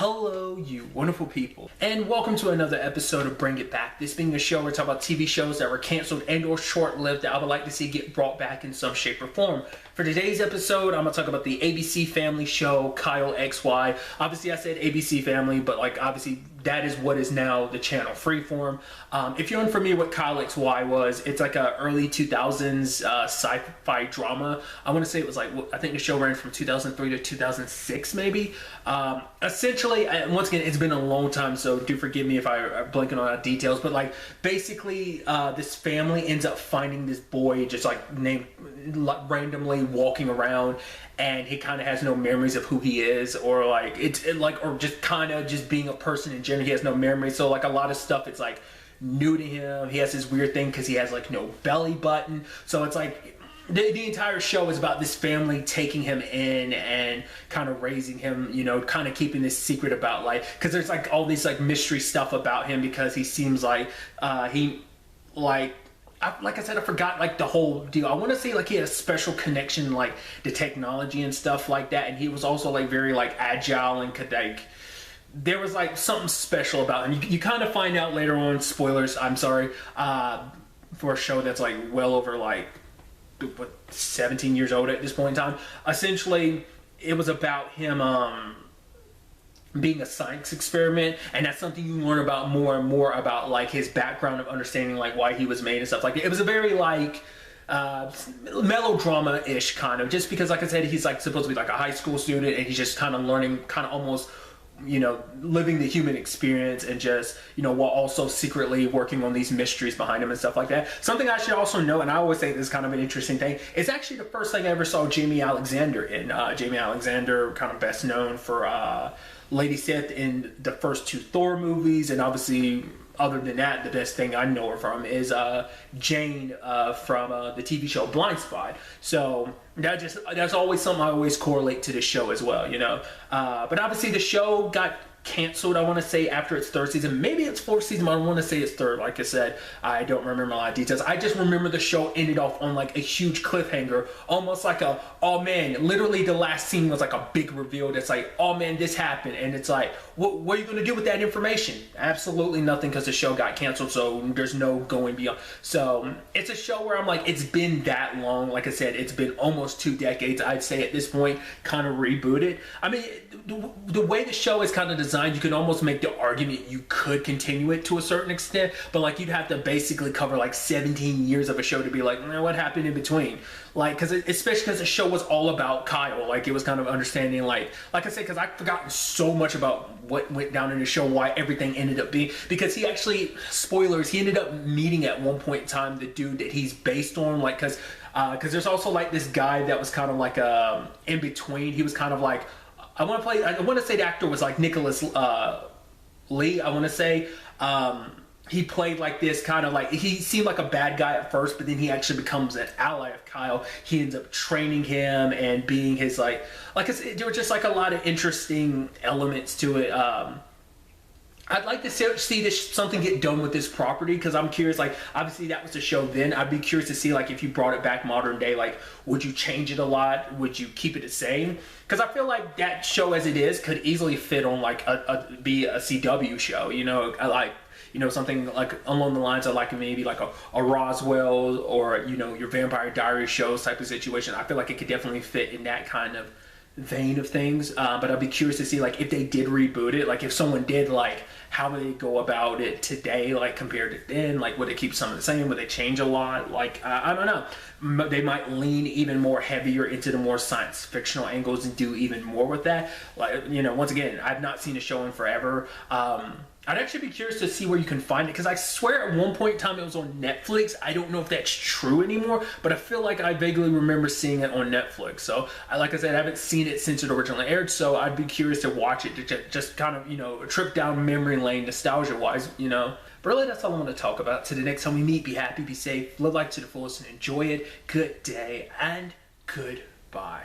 Hello, you wonderful people, and welcome to another episode of Bring It Back. This being a show where we talk about TV shows that were canceled and or short-lived that I would like to see get brought back in some shape or form. For today's episode, I'm going to talk about the ABC Family show, Kyle XY. Obviously, I said ABC Family, but obviously, that is what is now the channel Freeform. If you're unfamiliar with Kyle XY was, it's like a early 2000s sci-fi drama. I want to say it was I think the show ran from 2003 to 2006 maybe. Essentially, once again, it's been a long time, so do forgive me if I'm blanking on details, but basically this family ends up finding this boy just named randomly walking around, and he kind of has no memories of who he is, or or just kind of just being a person in general. He has no memories, so a lot of stuff it's new to him. He has this weird thing because he has no belly button, so it's the entire show is about this family taking him in and kind of raising him, kind of keeping this secret about because there's all this mystery stuff about him, because he seems like I said, I forgot the whole deal. I want to say he had a special connection to technology and stuff like that, and he was also very agile and could there was something special about him. You kind of find out later on, spoilers, I'm sorry, for a show that's well over 17 years old at this point in time. Essentially, it was about him being a science experiment, and that's something you learn about more and more about his background of understanding why he was made and stuff like that. It was a very melodrama-ish kind of, just because I said, he's supposed to be a high school student, and he's just kind of learning, kind of almost living the human experience, and just while also secretly working on these mysteries behind him and stuff like that. Something I should also know, and I always think this is kind of an interesting thing, it's actually the first thing I ever saw Jamie Alexander in. Jamie Alexander, kind of best known for Lady Sif in the first two Thor movies, and obviously other than that, the best thing I know her from is Jane from the TV show Blind Spot. So that's always something I always correlate to the show as well, But obviously the show got canceled, I want to say, after its third season. Maybe it's fourth season, but I want to say it's third. Like I said, I don't remember a lot of details. I just remember the show ended off on a huge cliffhanger, almost oh man, literally the last scene was a big reveal that's oh man, this happened, and it's what are you going to do with that information? Absolutely nothing, because the show got canceled, so there's no going beyond. So it's a show where I'm it's been that long. Like I said, it's been almost 2 decades, I'd say, at this point, kind of rebooted. I mean, the way the show is kind of designed, you can almost make the argument you could continue it to a certain extent, but you'd have to basically cover 17 years of a show to be what happened in between? Especially because the show was all about Kyle. It was kind of understanding, like I said, because I've forgotten so much about what went down in the show, why everything ended up being, because he actually, spoilers, he ended up meeting at one point in time the dude that he's based on, because there's also this guy that was kind of in between. He was kind of I want to say the actor was Nicholas Lee, I want to say. He played this kind of he seemed like a bad guy at first, but then he actually becomes an ally of Kyle. He ends up training him and being his I said, there were just a lot of interesting elements to it. I'd like to see this something get done with this property, because I'm curious, obviously that was the show then. I'd be curious to see if you brought it back modern day, would you change it a lot? Would you keep it the same? Because I feel that show as it is could easily fit on be a CW show, something along the lines of maybe a Roswell, or your Vampire Diaries shows type of situation. I feel it could definitely fit in that kind of vein of things, but I'd be curious to see if they did reboot it, if someone did, how would they go about it today, compared to then? Would they keep some of the same? Would they change a lot? I don't know. They might lean even more heavier into the more science fictional angles and do even more with that. Once again, I've not seen a show in forever. I'd actually be curious to see where you can find it, because I swear at one point in time it was on Netflix. I don't know if that's true anymore, but I feel I vaguely remember seeing it on Netflix. So, like I said, I haven't seen it since it originally aired, so I'd be curious to watch it, to just kind of, a trip down memory lane, nostalgia-wise, But really, that's all I want to talk about. Till the next time we meet, be happy, be safe, live life to the fullest, and enjoy it. Good day, and goodbye.